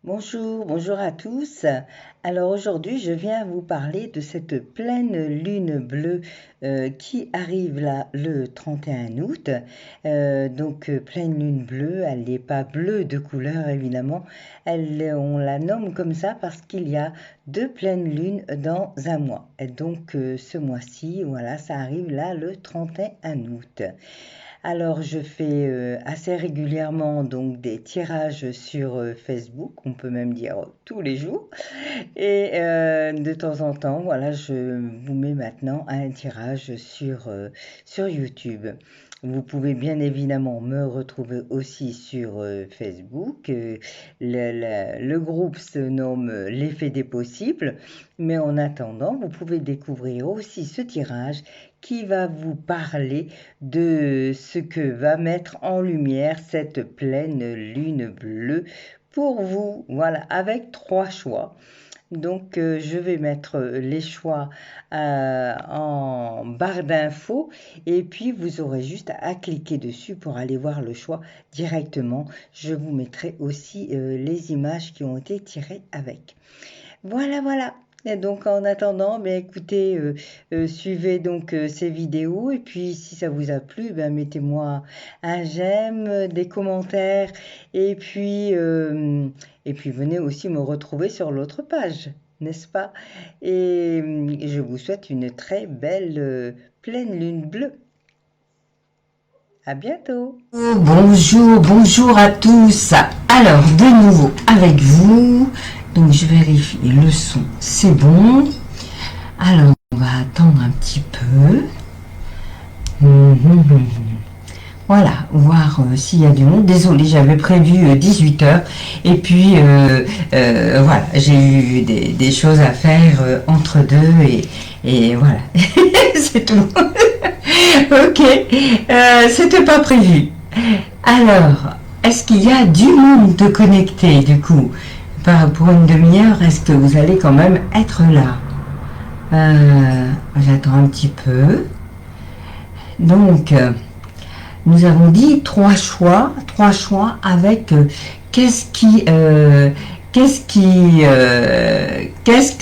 Bonjour, bonjour à tous. Alors aujourd'hui, je viens vous parler de cette pleine lune bleue qui arrive là le 31 août. Pleine lune bleue, elle n'est pas bleue de couleur évidemment. On la nomme comme ça parce qu'il y a deux pleines lunes dans un mois. Et donc ce mois-ci, voilà, ça arrive là le 31 août. Alors, je fais assez régulièrement donc des tirages sur Facebook, on peut même dire tous les jours. Et de temps en temps, voilà, je vous mets maintenant un tirage sur YouTube. Vous pouvez bien évidemment me retrouver aussi sur Facebook. Le groupe se nomme L'effet des possibles. Mais en attendant, vous pouvez découvrir aussi ce tirage qui va vous parler de ce que va mettre en lumière cette pleine lune bleue pour vous. Voilà, avec trois choix. Donc, je vais mettre les choix en barre d'infos et puis vous aurez juste à cliquer dessus pour aller voir le choix directement. Je vous mettrai aussi les images qui ont été tirées avec. Voilà, voilà. Et donc en attendant, écoutez, suivez donc ces vidéos et puis si ça vous a plu, mettez-moi un j'aime, des commentaires et puis venez aussi me retrouver sur l'autre page, n'est-ce pas? Et je vous souhaite une très belle pleine lune bleue. À bientôt. Bonjour, bonjour à tous. Alors, de nouveau avec vous. Donc, je vérifie le son, c'est bon. Alors, on va attendre un petit peu. Voilà, voir s'il y a du monde. Désolée, j'avais prévu 18 h. Et puis, voilà, j'ai eu des choses à faire entre deux. Et voilà, c'est tout. Ok, c'était pas prévu. Alors, est-ce qu'il y a du monde de connecté du coup? Pour une demi-heure, est-ce que vous allez quand même être là? J'attends un petit peu. Donc, nous avons dit trois choix avec qu'est-ce que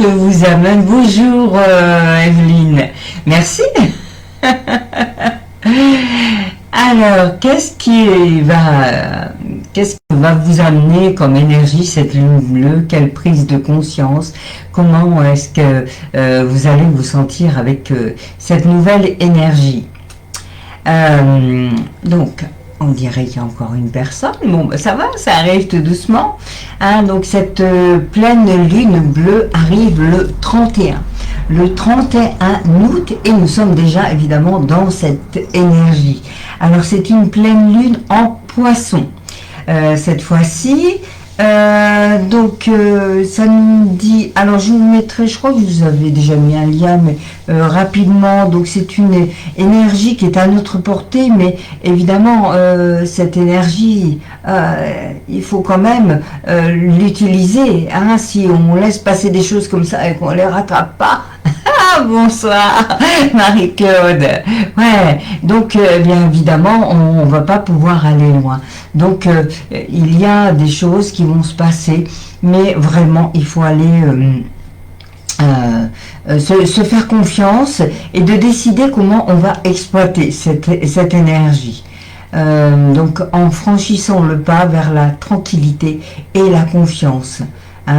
vous amène? Bonjour Evelyne, merci. Alors, qu'est-ce que va vous amener comme énergie cette lune bleue? Quelle prise de conscience? Comment est-ce que vous allez vous sentir avec cette nouvelle énergie? Donc, on dirait qu'il y a encore une personne. Bon, ça va, ça arrive tout doucement. Donc, cette pleine lune bleue arrive le 31. Le 31 août et nous sommes déjà évidemment dans cette énergie. Alors, c'est une pleine lune en poisson. Cette fois-ci, ça nous dit, alors je vous mettrai, je crois que vous avez déjà mis un lien, mais rapidement, donc c'est une énergie qui est à notre portée, mais évidemment, cette énergie, il faut quand même l'utiliser, hein, si on laisse passer des choses comme ça et qu'on les rattrape pas. Bonsoir Marie-Claude. Ouais, donc bien évidemment, on va pas pouvoir aller loin. Donc il y a des choses qui vont se passer, mais vraiment il faut aller se faire confiance et de décider comment on va exploiter cette énergie. Donc en franchissant le pas vers la tranquillité et la confiance.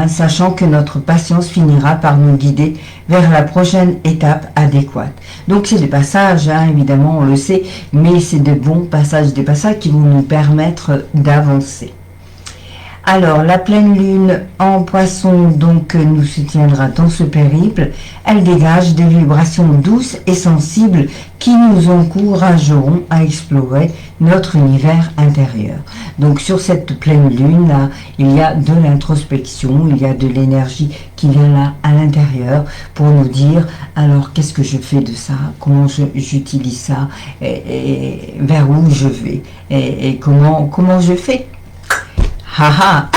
Sachant que notre patience finira par nous guider vers la prochaine étape adéquate. Donc c'est des passages, évidemment on le sait, mais c'est de bons passages, des passages qui vont nous permettre d'avancer. Alors, la pleine lune en poisson donc nous soutiendra dans ce périple. Elle dégage des vibrations douces et sensibles qui nous encourageront à explorer notre univers intérieur. Donc, sur cette pleine lune, là, il y a de l'introspection, il y a de l'énergie qui vient là à l'intérieur pour nous dire, alors, qu'est-ce que je fais de ça? Comment j'utilise ça? Et vers où je vais? Et comment je fais? Haha.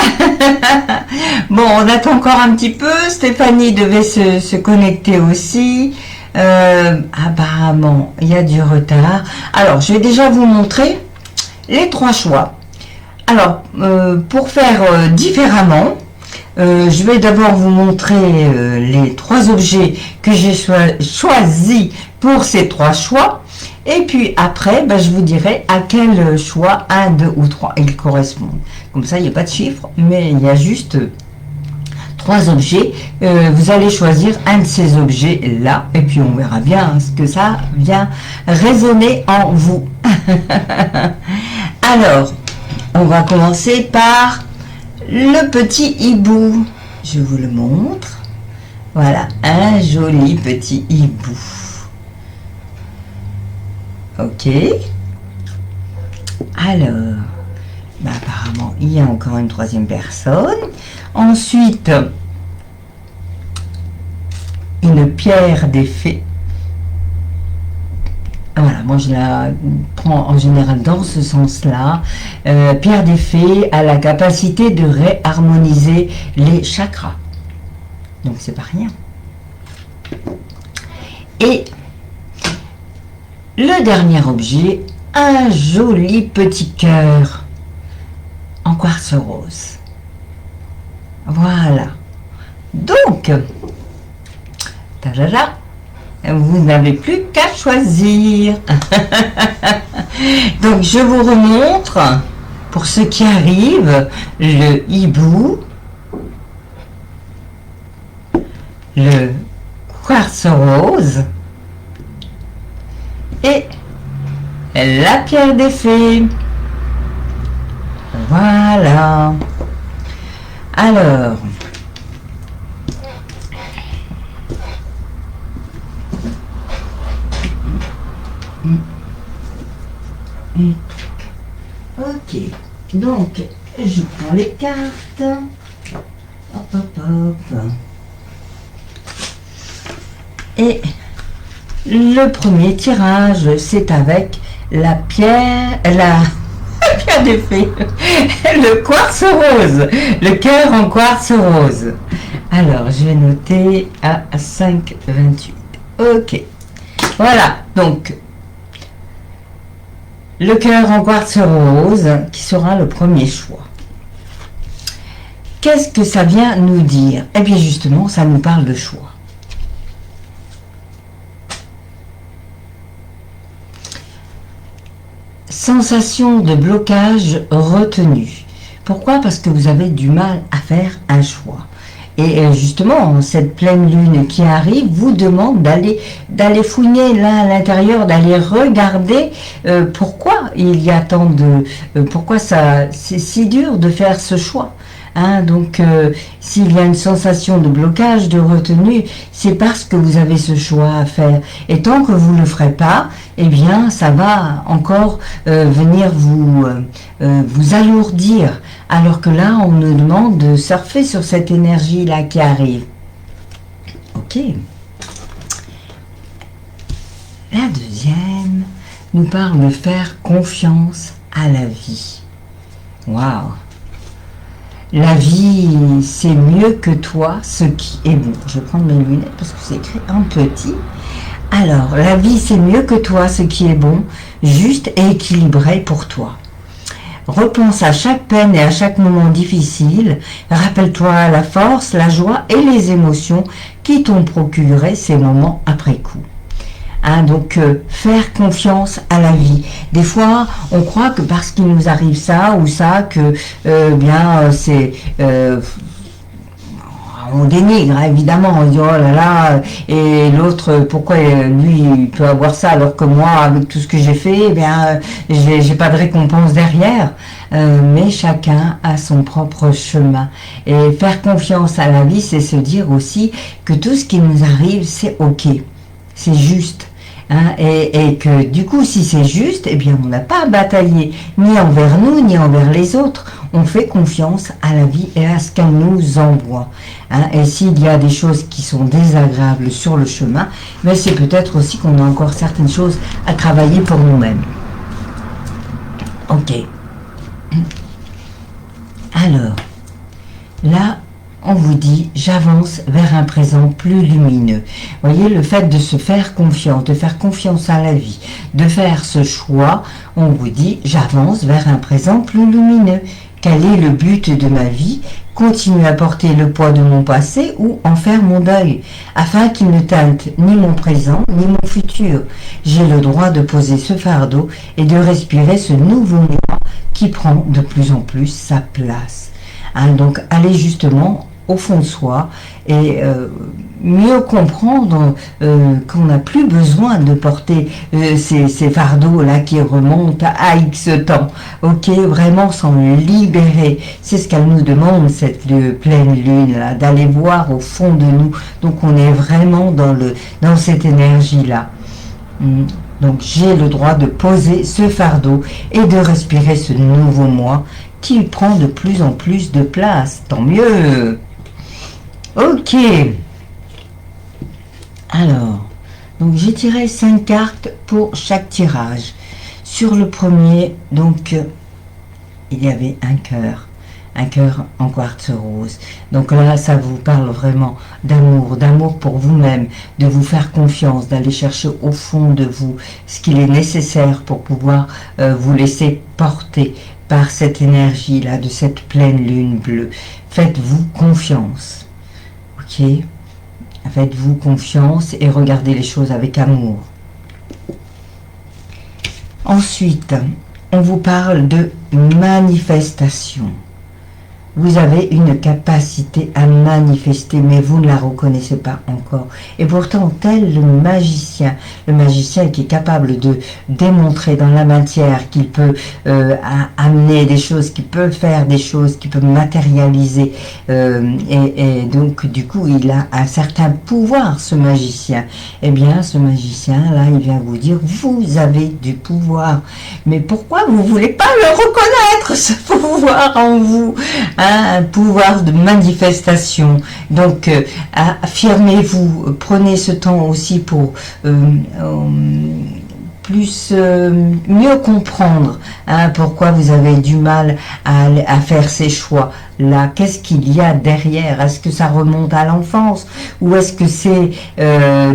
Bon, on attend encore un petit peu. Stéphanie devait se connecter aussi. Apparemment, il y a du retard. Alors, je vais déjà vous montrer les trois choix. Alors, pour faire différemment, Je vais d'abord vous montrer les 3 objets que j'ai choisis pour ces 3 choix. Et puis après, je vous dirai à quel choix, 1, 2 ou 3, ils correspondent. Comme ça, il n'y a pas de chiffre, mais il y a juste 3 objets. Vous allez choisir un de ces objets-là, et puis on verra bien ce que ça vient résonner en vous. Alors, on va commencer par le petit hibou. Je vous le montre. Voilà, un joli petit hibou. Ok. Alors, apparemment, il y a encore une 3e personne. Ensuite, une pierre des fées. Voilà, moi je la prends en général dans ce sens-là. Pierre des fées a la capacité de réharmoniser les chakras. Donc c'est pas rien. Et le dernier objet, un joli petit cœur en quartz rose. Voilà. Donc, tadada, vous n'avez plus qu'à choisir. Donc, je vous remontre, pour ceux qui arrivent, le hibou, le quartz rose et la pierre des fées. Voilà. Alors, ok, donc je prends les cartes. Hop, hop, hop. Et le premier tirage, c'est avec la pierre, la pierre des fées, le quartz rose, le cœur en quartz rose. Alors, je vais noter à 5,28. Ok. Voilà, donc, le cœur en quartz rose, qui sera le premier choix. Qu'est-ce que ça vient nous dire? Eh bien, justement, ça nous parle de choix. Sensation de blocage retenu. Pourquoi? Parce que vous avez du mal à faire un choix. Et justement, cette pleine lune qui arrive vous demande d'aller fouiner là à l'intérieur, d'aller regarder pourquoi il y a tant de... pourquoi c'est si dur de faire ce choix. Hein, donc, s'il y a une sensation de blocage, de retenue, c'est parce que vous avez ce choix à faire. Et tant que vous ne le ferez pas, eh bien, ça va encore venir vous alourdir. Alors que là, on nous demande de surfer sur cette énergie-là qui arrive. Ok. La deuxième nous parle de faire confiance à la vie. Waouh! La vie, c'est mieux que toi, ce qui est bon. Je vais prendre mes lunettes parce que c'est écrit en petit. Alors, la vie, c'est mieux que toi, ce qui est bon, juste et équilibré pour toi. Repense à chaque peine et à chaque moment difficile. Rappelle-toi la force, la joie et les émotions qui t'ont procuré ces moments après coup. Hein, donc, faire confiance à la vie. Des fois, on croit que parce qu'il nous arrive ça ou ça, que c'est... on dénigre, hein, évidemment, on dit oh là là, et l'autre, pourquoi lui il peut avoir ça alors que moi, avec tout ce que j'ai fait, eh bien, j'ai pas de récompense derrière. Mais chacun a son propre chemin. Et faire confiance à la vie, c'est se dire aussi que tout ce qui nous arrive, c'est ok, c'est juste. Hein, et que du coup, si c'est juste, eh bien, on n'a pas à batailler, ni envers nous, ni envers les autres. On fait confiance à la vie et à ce qu'elle nous envoie. Hein, et s'il y a des choses qui sont désagréables sur le chemin, ben c'est peut-être aussi qu'on a encore certaines choses à travailler pour nous-mêmes. Ok. Alors, là, on vous dit, j'avance vers un présent plus lumineux. Voyez, le fait de se faire confiance, de faire confiance à la vie, de faire ce choix, on vous dit, j'avance vers un présent plus lumineux. Quel est le but de ma vie? Continuer à porter le poids de mon passé ou en faire mon deuil, afin qu'il ne teinte ni mon présent ni mon futur. J'ai le droit de poser ce fardeau et de respirer ce nouveau moi qui prend de plus en plus sa place. Hein, donc, aller justement au fond de soi et mieux comprendre qu'on n'a plus besoin de porter ces fardeaux-là qui remontent à X temps. Ok, vraiment s'en libérer. C'est ce qu'elle nous demande, cette pleine lune-là, d'aller voir au fond de nous. Donc on est vraiment dans cette énergie-là. Donc j'ai le droit de poser ce fardeau et de respirer ce nouveau moi qui prend de plus en plus de place. Tant mieux. Ok. Alors, donc j'ai tiré 5 cartes pour chaque tirage. Sur le premier, donc, il y avait un cœur en quartz rose. Donc là, ça vous parle vraiment d'amour pour vous-même, de vous faire confiance, d'aller chercher au fond de vous ce qu'il est nécessaire pour pouvoir vous laisser porter par cette énergie-là, de cette pleine lune bleue. Faites-vous confiance. Ok ? Faites-vous confiance et regardez les choses avec amour. Ensuite, on vous parle de manifestation. Vous avez une capacité à manifester, mais vous ne la reconnaissez pas encore. Et pourtant, tel le magicien qui est capable de démontrer dans la matière qu'il peut amener des choses, qu'il peut faire des choses, qu'il peut matérialiser. Et donc, du coup, il a un certain pouvoir, ce magicien. Eh bien, ce magicien, là, il vient vous dire, vous avez du pouvoir. Mais pourquoi vous ne voulez pas le reconnaître, ce pouvoir en vous ? Un pouvoir de manifestation. Donc, affirmez-vous, prenez ce temps aussi pour mieux comprendre pourquoi vous avez du mal à faire ces choix-là. Qu'est-ce qu'il y a derrière? Est-ce que ça remonte à l'enfance? Ou est-ce que c'est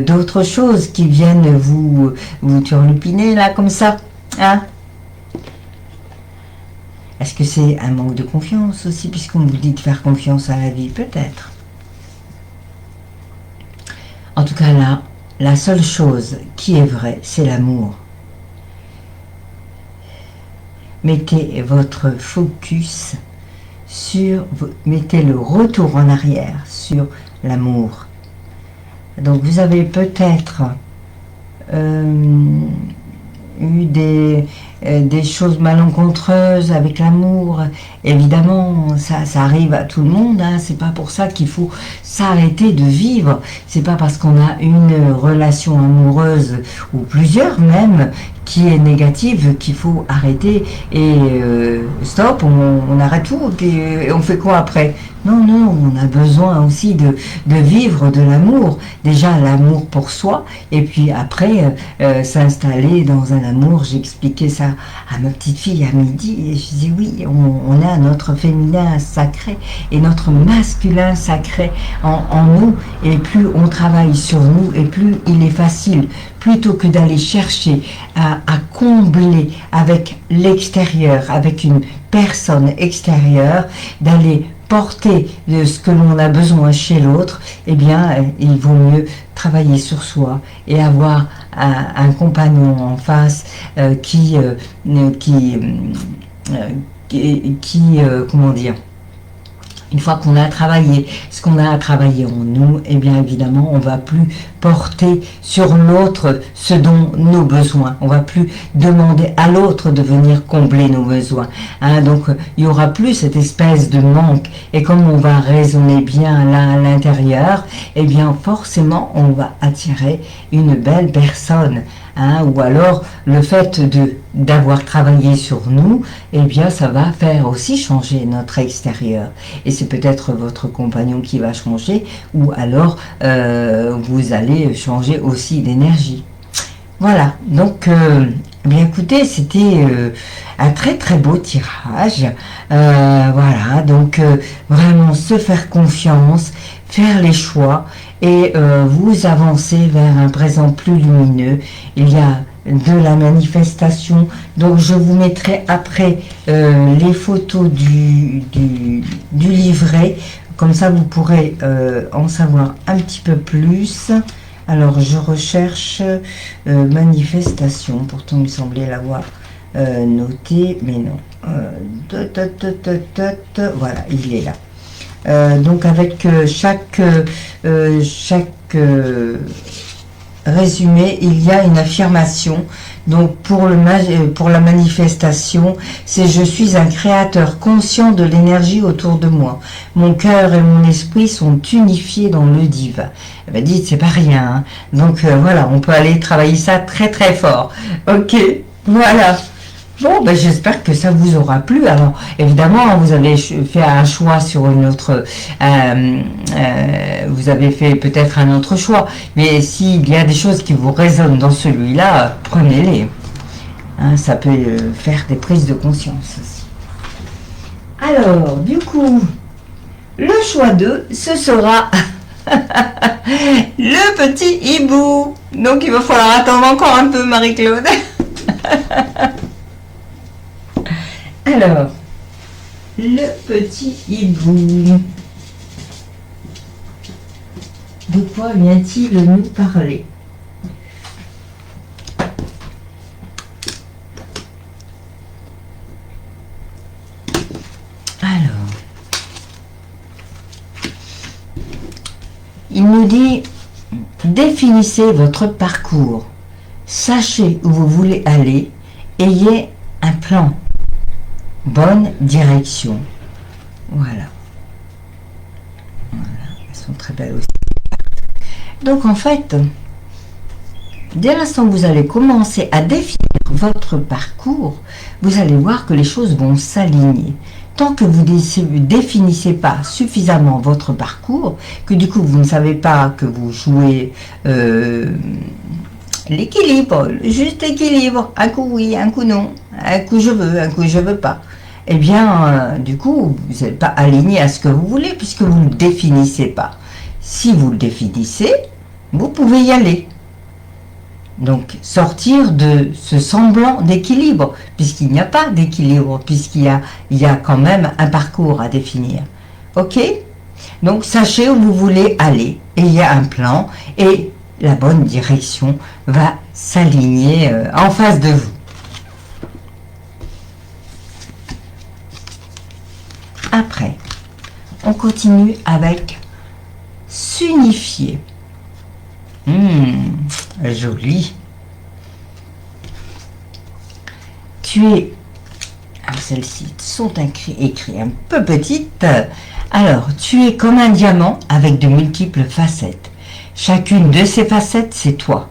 d'autres choses qui viennent vous turlupiner là comme ça, hein? Est-ce que c'est un manque de confiance aussi, puisqu'on vous dit de faire confiance à la vie? Peut-être. En tout cas là, la seule chose qui est vraie, c'est l'amour. Mettez votre focus mettez le retour en arrière sur l'amour. Donc vous avez peut-être eu des choses malencontreuses avec l'amour. Évidemment, ça arrive à tout le monde, hein. C'est pas pour ça qu'il faut s'arrêter de vivre. C'est pas parce qu'on a une relation amoureuse, ou plusieurs même, qui est négative qu'il faut arrêter et stop, on arrête tout et on fait quoi après? Non, on a besoin aussi de vivre de l'amour. Déjà l'amour pour soi et puis après s'installer dans un amour. J'expliquais ça à ma petite fille à midi et je dis oui, on a notre féminin sacré et notre masculin sacré en nous, et plus on travaille sur nous et plus il est facile, plutôt que d'aller chercher à combler avec l'extérieur, avec une personne extérieure, d'aller porter de ce que l'on a besoin chez l'autre. Eh bien, il vaut mieux travailler sur soi et avoir un compagnon en face comment dire, une fois qu'on a travaillé ce qu'on a à travailler en nous, eh bien évidemment, on va plus porter sur l'autre ce dont nos besoins. On va plus demander à l'autre de venir combler nos besoins. Hein, donc, il y aura plus cette espèce de manque. Et comme on va raisonner bien là à l'intérieur, eh bien forcément, on va attirer une belle personne. Hein, ou alors le fait d'avoir travaillé sur nous, eh bien ça va faire aussi changer notre extérieur. Et c'est peut-être votre compagnon qui va changer, ou alors vous allez changer aussi d'énergie. Voilà, donc bien écoutez, c'était un très très beau tirage. Voilà, donc vraiment se faire confiance, faire les choix et vous avancez vers un présent plus lumineux. Il y a de la manifestation. Donc je vous mettrai après les photos du livret, comme ça vous pourrez en savoir un petit peu plus. Alors je recherche manifestation, pourtant il me semblait l'avoir noté, mais non. Voilà, il est là. Donc avec chaque résumé, il y a une affirmation. Donc pour la manifestation, c'est: je suis un créateur conscient de l'énergie autour de moi. Mon cœur et mon esprit sont unifiés dans le divin. Eh ben, dites, c'est pas rien. Hein. Donc voilà, on peut aller travailler ça très très fort. Ok, voilà. Bon, ben, j'espère que ça vous aura plu. Alors, évidemment, vous avez fait un choix sur une autre... vous avez fait peut-être un autre choix. Mais s'il y a des choses qui vous résonnent dans celui-là, prenez-les. Hein, ça peut faire des prises de conscience aussi. Alors, du coup, le choix 2, ce sera le petit hibou. Donc, il va falloir attendre encore un peu, Marie-Claude. Alors, le petit hibou. De quoi vient-il nous parler? Alors, il nous dit: définissez votre parcours, sachez où vous voulez aller, ayez un plan. Bonne direction. Voilà. Voilà. Elles sont très belles aussi. Donc en fait, dès l'instant que vous allez commencer à définir votre parcours, vous allez voir que les choses vont s'aligner. Tant que vous ne définissez pas suffisamment votre parcours, que du coup vous ne savez pas que vous jouez l'équilibre, juste l'équilibre, un coup oui, un coup non, un coup je veux pas. Eh bien, du coup, vous n'êtes pas aligné à ce que vous voulez puisque vous ne le définissez pas. Si vous le définissez, vous pouvez y aller. Donc, sortir de ce semblant d'équilibre, puisqu'il n'y a pas d'équilibre, puisqu'il y a quand même un parcours à définir. Ok? Donc, sachez où vous voulez aller. Et il y a un plan et la bonne direction va s'aligner en face de vous. Après, on continue avec s'unifier. Joli. Tu es... Alors celles-ci sont écrites un peu petites. Alors, tu es comme un diamant avec de multiples facettes. Chacune de ces facettes, c'est toi.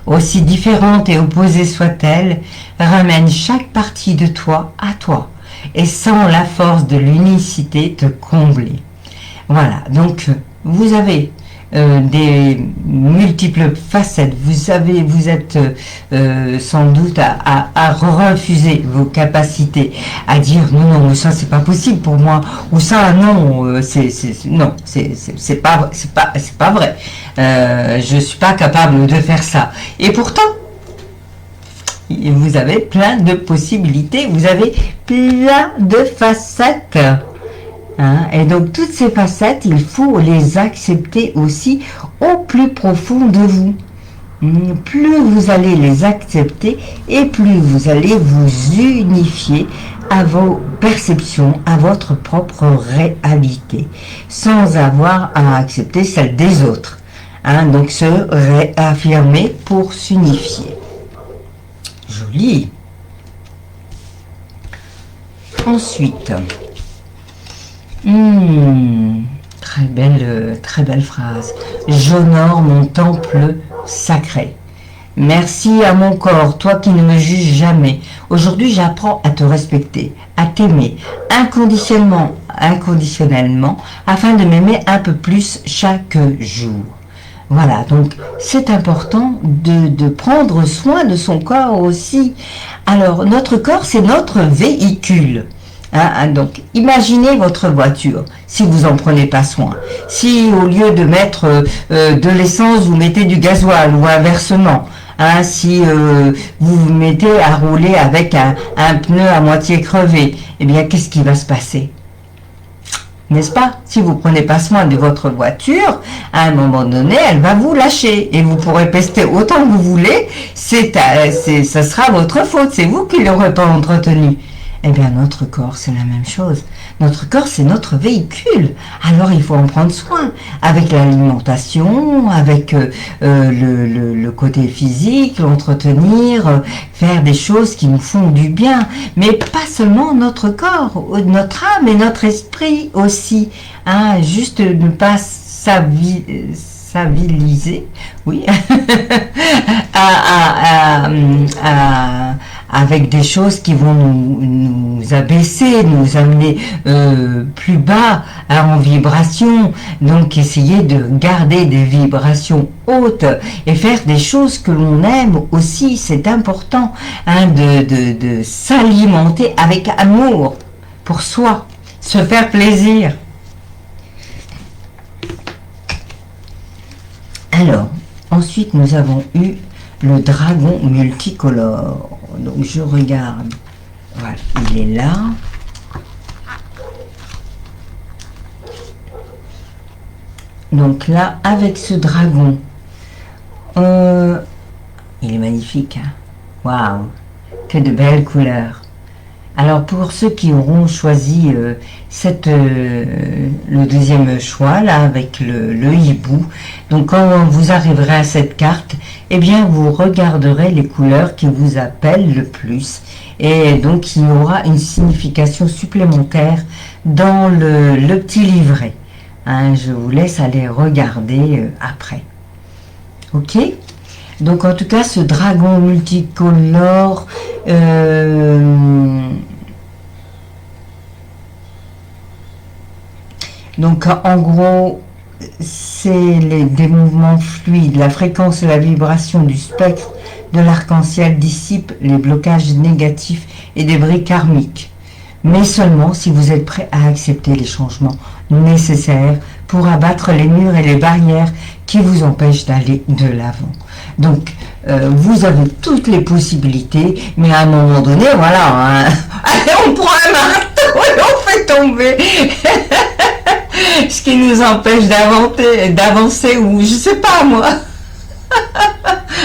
Aussi différente et opposée soit-elle, ramène chaque partie de toi à toi. Et sans la force de l'unicité te combler. Voilà, donc vous avez des multiples facettes. Vous êtes sans doute à refuser vos capacités, à dire non, mais ça c'est pas possible pour moi, ou ça non, c'est pas vrai. Je suis pas capable de faire ça. Et pourtant, vous avez plein de possibilités, vous avez plein de facettes. Hein? Et donc toutes ces facettes, il faut les accepter aussi au plus profond de vous. Plus vous allez les accepter et plus vous allez vous unifier à vos perceptions, à votre propre réalité, sans avoir à accepter celle des autres. Hein? Donc se réaffirmer pour s'unifier. Joli. Ensuite, très belle phrase. J'honore mon temple sacré. Merci à mon corps, toi qui ne me juges jamais. Aujourd'hui, j'apprends à te respecter, à t'aimer inconditionnellement, afin de m'aimer un peu plus chaque jour. Voilà, donc c'est important de prendre soin de son corps aussi. Alors, notre corps, c'est notre véhicule. Donc, imaginez votre voiture, si vous n'en prenez pas soin. Si au lieu de mettre de l'essence, vous mettez du gasoil ou inversement, Hein, si vous vous mettez à rouler avec un pneu à moitié crevé, eh bien, qu'est-ce qui va se passer? N'est-ce pas? Si vous prenez pas soin de votre voiture, à un moment donné, elle va vous lâcher et vous pourrez pester autant que vous voulez. Ça sera votre faute. C'est vous qui l'aurez pas entretenu. Eh bien, notre corps, c'est la même chose. Notre corps, c'est notre véhicule. Alors, il faut en prendre soin avec l'alimentation, avec le côté physique, l'entretenir, faire des choses qui nous font du bien. Mais pas seulement notre corps, notre âme et notre esprit aussi. Hein, juste ne pas s'aviliser, oui, avec des choses qui vont nous abaisser, nous amener plus bas en vibration. Donc essayer de garder des vibrations hautes et faire des choses que l'on aime aussi, c'est important, hein, de s'alimenter avec amour pour soi, se faire plaisir. Alors, ensuite nous avons eu le dragon multicolore. Donc je regarde, voilà, il est là. Donc là, avec ce dragon, il est magnifique, hein. Waouh, que de belles couleurs. Alors pour ceux qui auront choisi le deuxième choix là avec le hibou, donc quand vous arriverez à cette carte, eh bien vous regarderez les couleurs qui vous appellent le plus et donc il y aura une signification supplémentaire dans le petit livret. Hein, je vous laisse aller regarder après. Ok ? Donc en tout cas ce dragon multicolore donc en gros c'est des mouvements fluides, la fréquence et la vibration du spectre de l'arc-en-ciel dissipe les blocages négatifs et débris karmiques, mais seulement si vous êtes prêt à accepter les changements nécessaires pour abattre les murs et les barrières qui vous empêchent d'aller de l'avant. Donc, vous avez toutes les possibilités, mais à un moment donné, voilà, hein, allez, on prend un marteau et on fait tomber ce qui nous empêche d'avancer, ou je sais pas moi,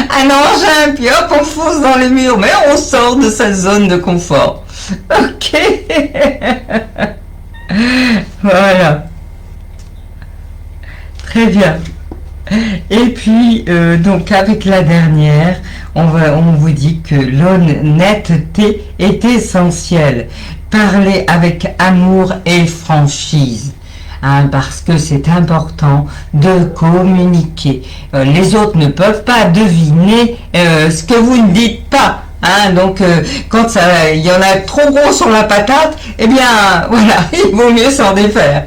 un engin, puis hop, on fonce dans les murs, mais on sort de sa zone de confort. Ok. Voilà. Très bien. Et puis, donc avec la dernière, on vous dit que l'honnêteté est essentielle. Parlez avec amour et franchise. Hein, parce que c'est important de communiquer. Les autres ne peuvent pas deviner ce que vous ne dites pas. Hein, donc quand il y en a trop gros sur la patate, eh bien voilà, il vaut mieux s'en défaire.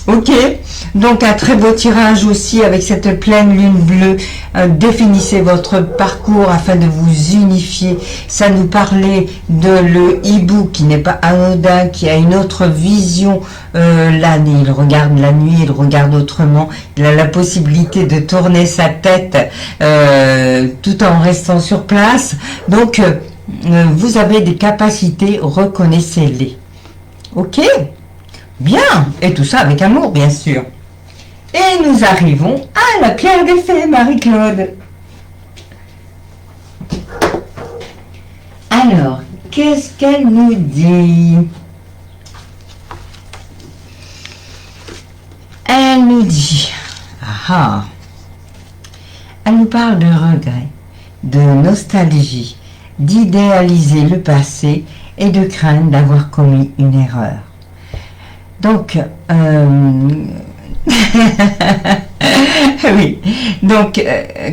Ok, donc un très beau tirage aussi avec cette pleine lune bleue. Définissez votre parcours afin de vous unifier. Ça nous parlait de le hibou qui n'est pas anodin, qui a une autre vision. L'âne, il regarde la nuit, il regarde autrement. Il a la possibilité de tourner sa tête tout en restant sur place. Donc, vous avez des capacités, reconnaissez-les. Ok ? Bien, et tout ça avec amour, bien sûr. Et nous arrivons à la pierre des fées, Marie-Claude. Alors, qu'est-ce qu'elle nous dit? Elle nous dit, elle nous parle de regret, de nostalgie, d'idéaliser le passé et de craindre d'avoir commis une erreur. Donc, oui, donc,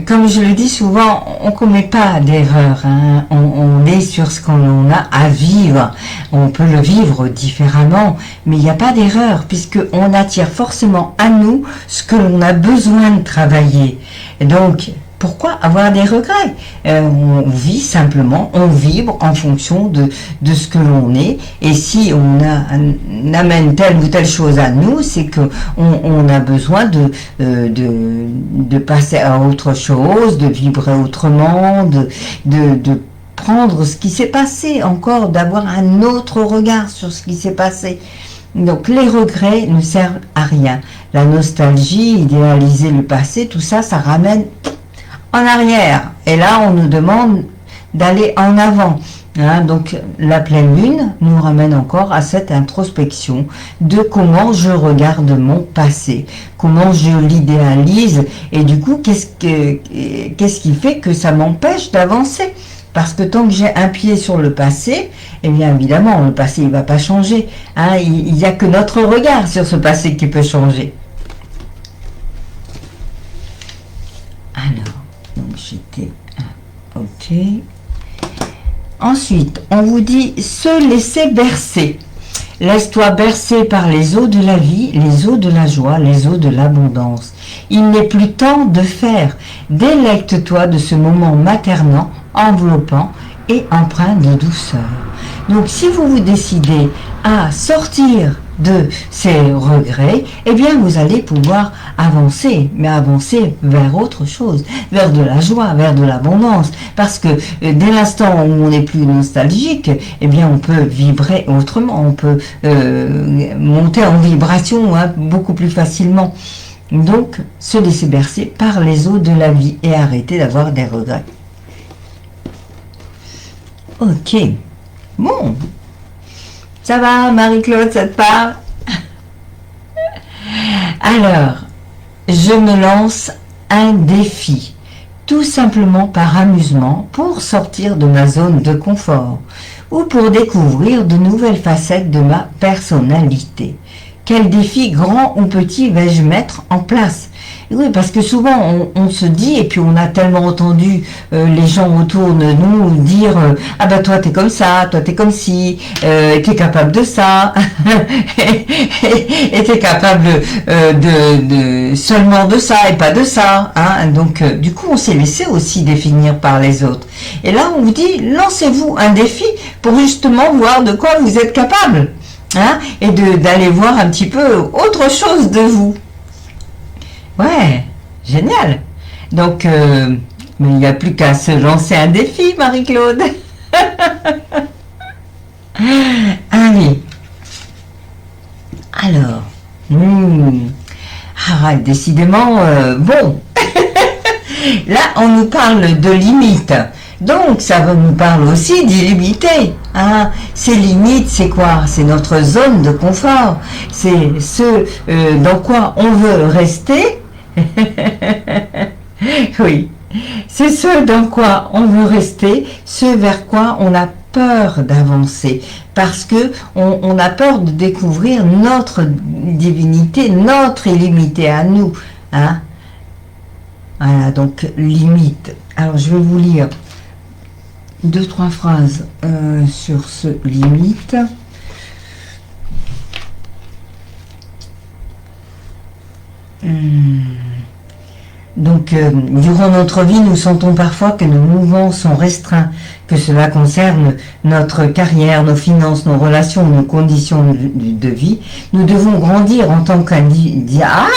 comme je le dis souvent, on ne commet pas d'erreur, hein. On est sur ce qu'on a à vivre. On peut le vivre différemment, mais il n'y a pas d'erreur, puisqu'on attire forcément à nous ce que l'on a besoin de travailler. Et donc, pourquoi avoir des regrets? On vit simplement, on vibre en fonction de ce que l'on est. Et si on amène telle ou telle chose à nous, c'est que on a besoin de passer à autre chose, de vibrer autrement, de prendre ce qui s'est passé encore, d'avoir un autre regard sur ce qui s'est passé. Donc les regrets ne servent à rien. La nostalgie, idéaliser le passé, tout ça, ça ramène en arrière. Et là, on nous demande d'aller en avant. Hein, donc la pleine lune nous ramène encore à cette introspection de comment je regarde mon passé, comment je l'idéalise, et du coup, qu'est-ce qui fait que ça m'empêche d'avancer? Parce que tant que j'ai un pied sur le passé, eh bien évidemment, le passé il ne va pas changer. Hein, il n'y a que notre regard sur ce passé qui peut changer. Alors, donc j'étais... Ok. Ensuite, on vous dit se laisser bercer. Laisse-toi bercer par les eaux de la vie, les eaux de la joie, les eaux de l'abondance. Il n'est plus temps de faire. Délecte-toi de ce moment maternant, enveloppant et empreint de douceur. Donc, si vous vous décidez à sortir de ces regrets, eh bien, vous allez pouvoir avancer, mais avancer vers autre chose, vers de la joie, vers de l'abondance, parce que dès l'instant où on n'est plus nostalgique, eh bien, on peut vibrer autrement, on peut monter en vibration beaucoup plus facilement. Donc, se laisser bercer par les eaux de la vie et arrêter d'avoir des regrets. Ok. Bon. Ça va, Marie-Claude, ça te parle? Alors, je me lance un défi, tout simplement par amusement, pour sortir de ma zone de confort ou pour découvrir de nouvelles facettes de ma personnalité. Quel défi grand ou petit vais-je mettre en place? Oui, parce que souvent on se dit, et puis on a tellement entendu les gens autour de nous dire ah ben toi t'es comme ça, toi t'es comme ci, t'es capable de ça, et t'es capable de seulement de ça et pas de ça. Hein. Donc du coup on s'est laissé aussi définir par les autres. Et là on vous dit lancez-vous un défi pour justement voir de quoi vous êtes capable. Hein, et d'aller voir un petit peu autre chose de vous. Ouais, génial. Donc, mais il n'y a plus qu'à se lancer un défi, Marie-Claude. Allez. Alors, ah, décidément, bon. Là, on nous parle de limites. Donc, ça nous parle aussi d'illimité. Hein. Ces limites, c'est quoi? C'est notre zone de confort. C'est ce dans quoi on veut rester. Oui. C'est ce dans quoi on veut rester, ce vers quoi on a peur d'avancer. Parce que on a peur de découvrir notre divinité, notre illimité à nous. Hein. Voilà, donc limite. Alors, je vais vous lire 2-3 phrases sur ce limite. Donc, durant notre vie, nous sentons parfois que nos mouvements sont restreints, que cela concerne notre carrière, nos finances, nos relations, nos conditions de vie. Nous devons grandir en tant qu'individu. Ah!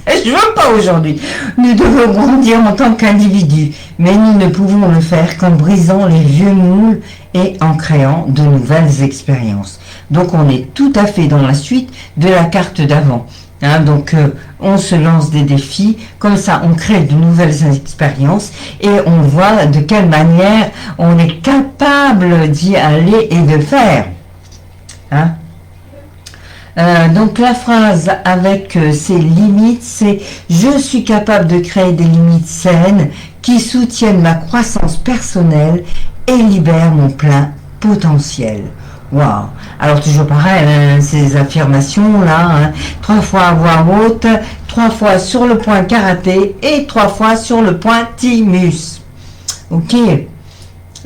Je veux pas aujourd'hui. Nous devons grandir en tant qu'individus, mais nous ne pouvons le faire qu'en brisant les vieux moules et en créant de nouvelles expériences. Donc on est tout à fait dans la suite de la carte d'avant. Hein, donc on se lance des défis, comme ça on crée de nouvelles expériences et on voit de quelle manière on est capable d'y aller et de faire. Hein? Donc la phrase avec ses limites, c'est « Je suis capable de créer des limites saines qui soutiennent ma croissance personnelle et libèrent mon plein potentiel. » Waouh. Alors toujours pareil, hein, ces affirmations-là, hein, 3 fois à voix haute, 3 fois sur le point karaté et 3 fois sur le point thymus. Ok.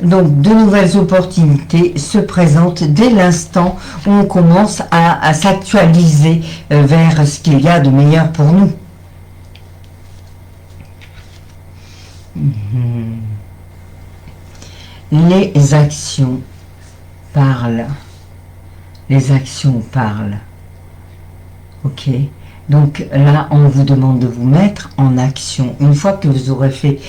Donc, de nouvelles opportunités se présentent dès l'instant où on commence à s'actualiser vers ce qu'il y a de meilleur pour nous. Mhm. Les actions parlent. Les actions parlent. Ok. Donc là, on vous demande de vous mettre en action. Une fois que vous aurez fait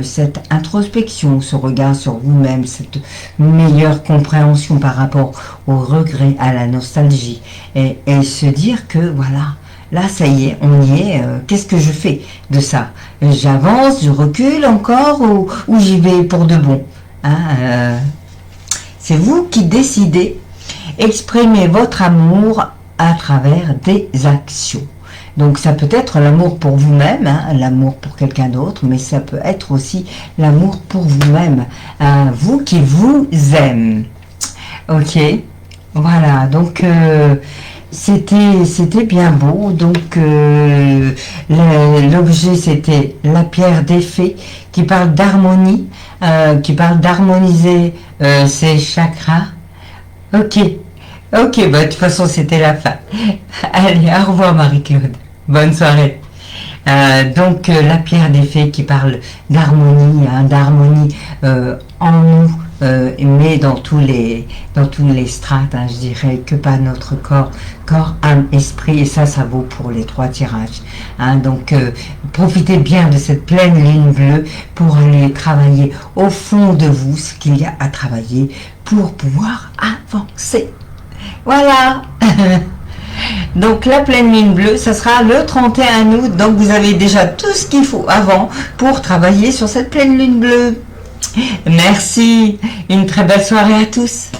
cette introspection, ce regard sur vous-même, cette meilleure compréhension par rapport au regret, à la nostalgie, et se dire que voilà, là, ça y est, on y est. Qu'est-ce que je fais de ça? J'avance, je recule encore ou j'y vais pour de bon, hein, c'est vous qui décidez. Exprimez votre amour à travers des actions. Donc ça peut être l'amour pour vous-même, hein, l'amour pour quelqu'un d'autre, mais ça peut être aussi l'amour pour vous-même, vous qui vous aime. Ok, voilà, donc c'était bien beau. Donc l'objet c'était la pierre des fées qui parle d'harmonie, qui parle d'harmoniser ses chakras. Ok. Ok, bah, de toute façon, c'était la fin. Allez, au revoir Marie-Claude. Bonne soirée. La pierre des fées qui parle d'harmonie, hein, d'harmonie en nous, mais dans tous les strates, hein, je dirais, que pas notre corps, âme, esprit, et ça vaut pour les 3 tirages. Hein, donc, profitez bien de cette pleine lune bleue pour aller travailler au fond de vous ce qu'il y a à travailler pour pouvoir avancer. Voilà. Donc la pleine lune bleue, ça sera le 31 août. Donc vous avez déjà tout ce qu'il faut avant pour travailler sur cette pleine lune bleue. Merci. Une très belle soirée à tous.